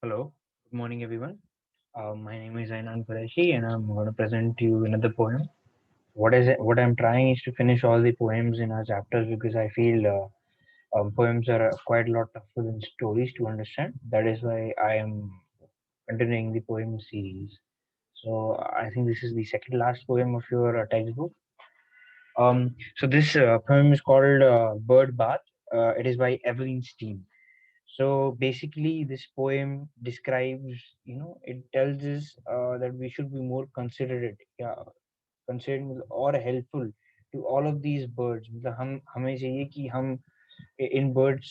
Hello, good morning, everyone. My name is Ainan Qureshi, and I'm going to present to you another poem. What is it? What I'm trying is to finish all the poems in our chapters because I feel poems are quite a lot tougher than stories to understand. That is why I am continuing the poem series. So I think this is the second last poem of your textbook. So this poem is called Bird Bath. It is by Evelyn Steele. So basically, this poem describes, it tells us that we should be more considerate, yeah, considerate or helpful to all of these birds. मतलब हम हमें चाहिए कि हम इन birds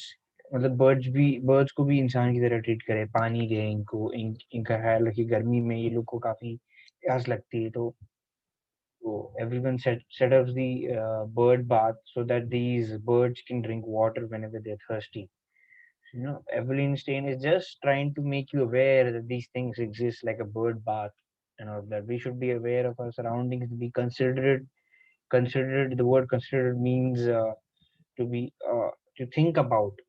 मतलब birds को भी इंसान की तरह ट्रीट करें, पानी दें इनको, इनका ख्याल रखिए। गर्मी में ये लोग को काफी प्यास लगती है, तो everyone set up the bird bath so that these birds can drink water whenever they're thirsty. Evelyn Stein is just trying to make you aware that these things exist, like a bird bath and all that. We should be aware of our surroundings, be considerate. Considerate, the word considerate means to be to think about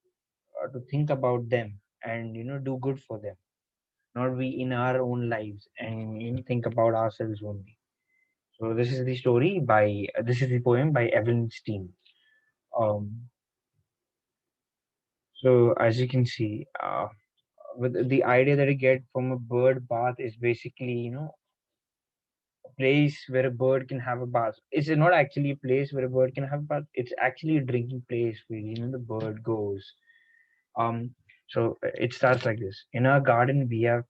them, and do good for them, not be in our own lives, and think about ourselves only. So this is the poem by Evelyn Stein. Um, so as you can see, with the idea that you get from a bird bath is basically, a place where a bird can have a bath. It's not actually a place where a bird can have a bath. It's actually a drinking place where the bird goes. Um, so it starts like this. In our garden, we have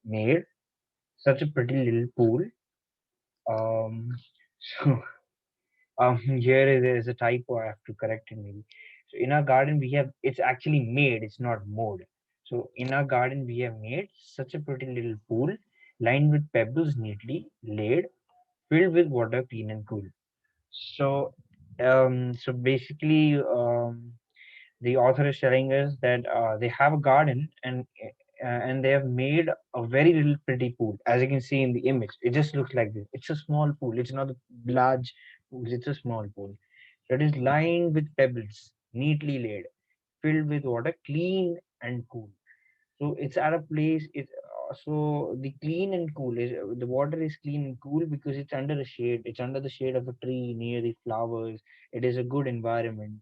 made such a pretty little pool. Um, so here is a typo. I have to correct it maybe. So in our garden, we have it's actually made. It's not mode. So in our garden, we have made such a pretty little pool, lined with pebbles neatly laid, filled with water, clean and cool. So, so basically, the author is telling us that they have a garden, and they have made a very little pretty pool. As you can see in the image, it just looks like this. It's a small pool. It's not a large pool. It's a small pool. So it is lined with pebbles, neatly laid, filled with water, clean and cool. So it's at a place. So the clean and cool is the water is clean and cool because it's under a shade. It's under the shade of a tree near the flowers. It is a good environment.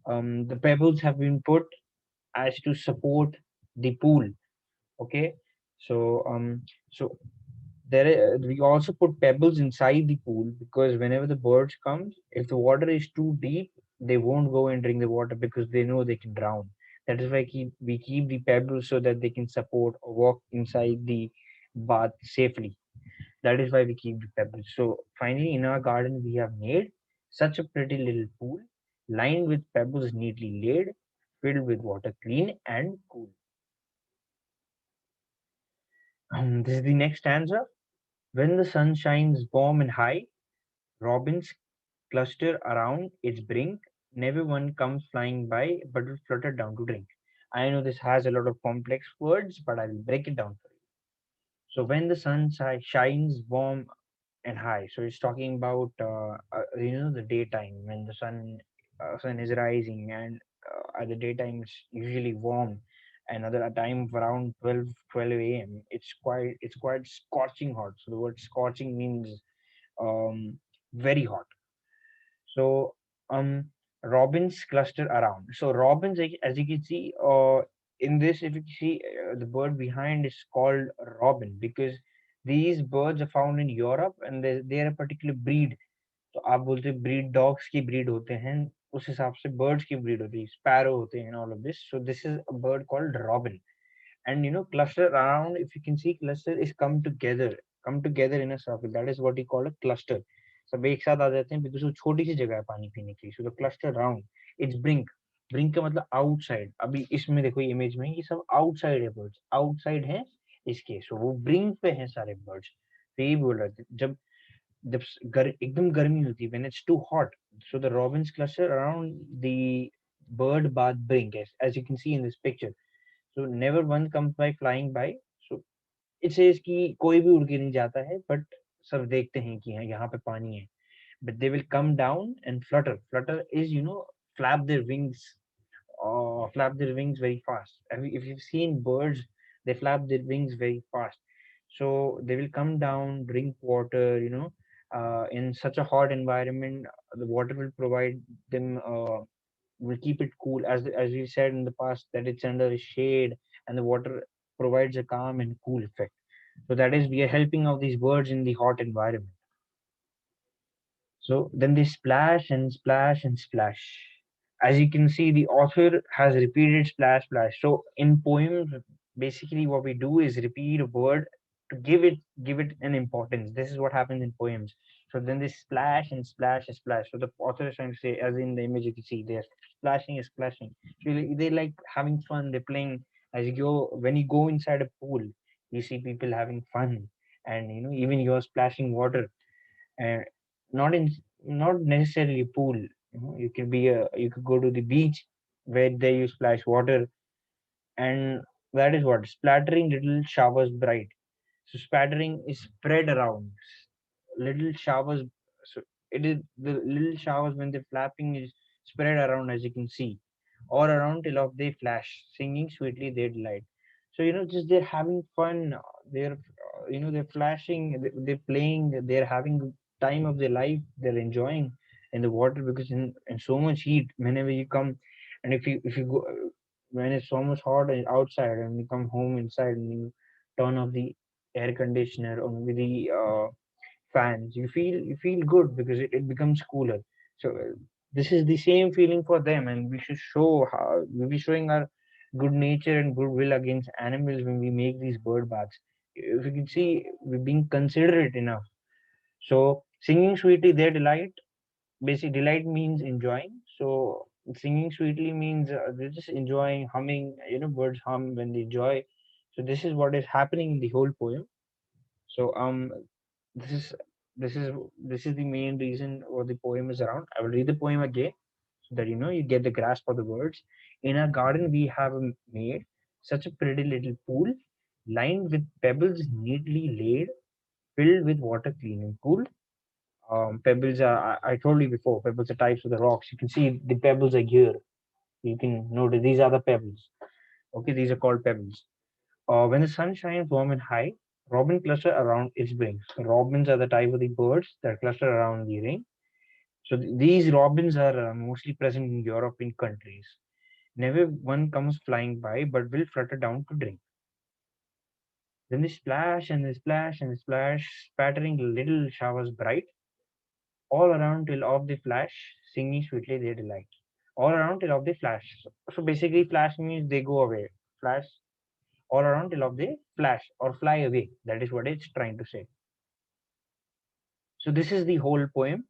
The pebbles have been put as to support the pool. Okay, so we also put pebbles inside the pool because whenever the birds come, if the water is too deep, they won't go and drink the water because they know they can drown. That is why we keep the pebbles so that they can support or walk inside the bath safely. That is why we keep the pebbles. So finally, in our garden, we have made such a pretty little pool, lined with pebbles neatly laid, filled with water, clean and cool. This is the next stanza. When the sun shines warm and high, robins cluster around its brink. Never one comes flying by, but will flutter down to drink. I know this has a lot of complex words, but I will break it down for you. So when the sun shines warm and high, so it's talking about the daytime when the sun is rising, and at the daytime it's usually warm, and at a time of around 12 a.m. It's quite scorching hot. So the word scorching means very hot. So robins cluster around. So robins, as you can see, in this, if you see the bird behind is called robin because these birds are found in Europe, and they are a particular breed. तो आप बोलते breed dogs की breed होते हैं, उस हिसाब से birds की ब्रीड होती है, स्पैरो होते हैं, all of this. So this is a bird called robin. And cluster around, if you can see, cluster is come together in a circle. That is what we call a cluster. सब एक साथ आ जाते हैं because वो छोटी सी जगह है पानी पीने की. So the cluster round, it's brink. Brink का मतलब आउटसाइड. अभी इसमें देखो इमेज में ये सब आउटसाइड है, बर्ड्स आउटसाइड है इसके. सो वो ब्रिंक पे हैं सारे बर्ड्स. तो यही बोल रहे थे, जब जब एकदम गर्मी होती है, when it's too hot, so the robins cluster around the bird bath brink, as you can see in this picture. So never one comes by flying by. So it says कि कोई भी उड़ के नहीं जाता है, but सब देखते हैं कि हाँ यहाँ पे पानी है. But they will come down and flutter. Flutter is flap their wings, flap their wings very fast. If you've seen birds They flap their wings very fast. So they will come down, drink water, in such a hot environment, the water will provide them, will keep it cool. As we said in the past, that it's under a shade, and the water provides a calm and cool effect. So that is, we are helping out these birds in the hot environment. So then they splash and splash and splash. As you can see, the author has repeated splash, splash. So in poems, basically what we do is repeat a word to give it an importance. This is what happens in poems. So then they splash and splash and splash. So the author is trying to say, as in the image you can see, they're splashing and splashing. So they like having fun. They're playing. As you go, when you go inside a pool, you see people having fun, and even you're splashing water, and not in not necessarily a pool. You could be you could go to the beach where they use splash water, and that is what splattering little showers bright. So spattering is spread around little showers. So it is the little showers when they're flapping is spread around, as you can see, all around till of they flash, singing sweetly their delight. So just they're having fun. They're they're flashing. They're playing. They're having time of their life. They're enjoying in the water, because in so much heat, whenever you come, and if you go when it's so much hot outside, and you come home inside and you turn off the air conditioner or maybe the fans, you feel good because it becomes cooler. So this is the same feeling for them, and we should show how we'll be showing our good nature and goodwill against animals when we make these bird baths. If you can see, we're being considerate enough. So singing sweetly their delight. Basic delight means enjoying. So singing sweetly means they're just enjoying, humming. Birds hum when they enjoy. So this is what is happening in the whole poem. So this is this is this is the main reason what the poem is around. I will read the poem again so that you get the grasp of the words. In our garden we have made such a pretty little pool, lined with pebbles neatly laid, filled with water clean and cool. Pebbles are, I told you before, pebbles are types of the rocks. You can see the pebbles are here. You can notice these are the pebbles. Okay, these are called pebbles. When the sun shines warm and high, robin cluster around its wings. Robins are the type of the birds that cluster around the ring. So these robins are mostly present in European countries. Never one comes flying by, but will flutter down to drink. Then they splash and they splash and they splash, spattering little showers bright, all around till of the flash, singing sweetly their delight. All around till of the flash. So basically, flash means they go away. Flash all around till of they flash or fly away. That is what it's trying to say. So this is the whole poem.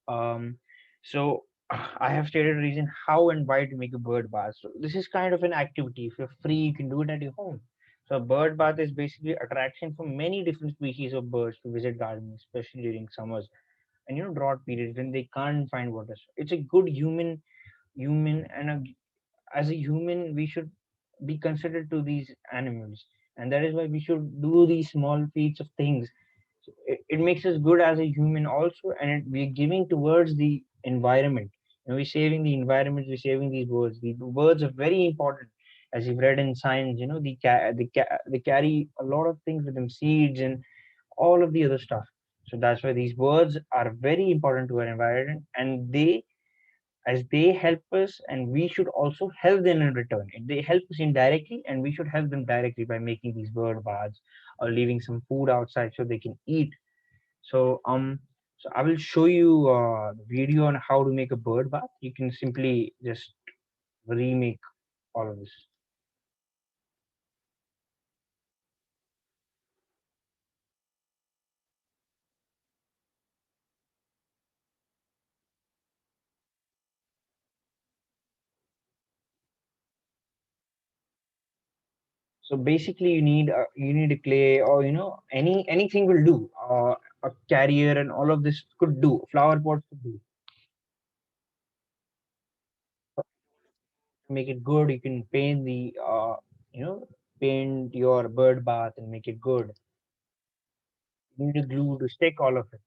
Um, so I have stated a reason how and why to make a bird bath. So this is kind of an activity. If you're free, you can do it at your home. So a bird bath is basically attraction for many different species of birds to visit gardens, especially during summers and drought periods when they can't find water. So it's a good human and as a human we should be considered to these animals, and that is why we should do these small feats of things. So it makes us good as a human also, and we're giving towards the environment, and we're saving the environment, we're saving these birds. The birds are very important. As you've read in science, they carry a lot of things with them, seeds and all of the other stuff. So that's why these birds are very important to our environment, and they help us, and we should also help them in return. And they help us indirectly, and we should help them directly by making these bird baths or leaving some food outside so they can eat. So I will show you the video on how to make a bird bath. You can simply just remake all of this. So basically, you need a clay, or anything will do. A carrier and all of this could do. Flower pots could do. Make it good. You can paint the you know paint your bird bath and make it good. You need a glue to stick all of it.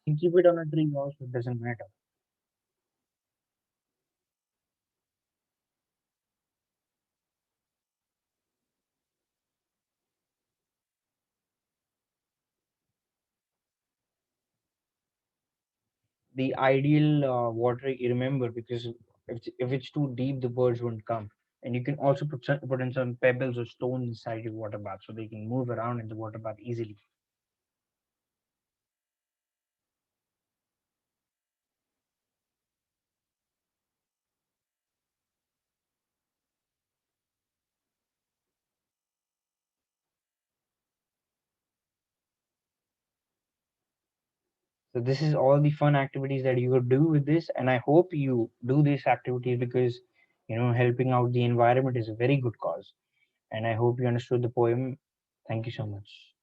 You can keep it on a tree also, it doesn't matter. The ideal water, you remember, because if it's too deep, the birds won't come. And you can also put in some pebbles or stones inside your water bath so they can move around in the water bath easily. So this is all the fun activities that you could do with this, and I hope you do these activities because helping out the environment is a very good cause. And I hope you understood the poem. Thank you so much.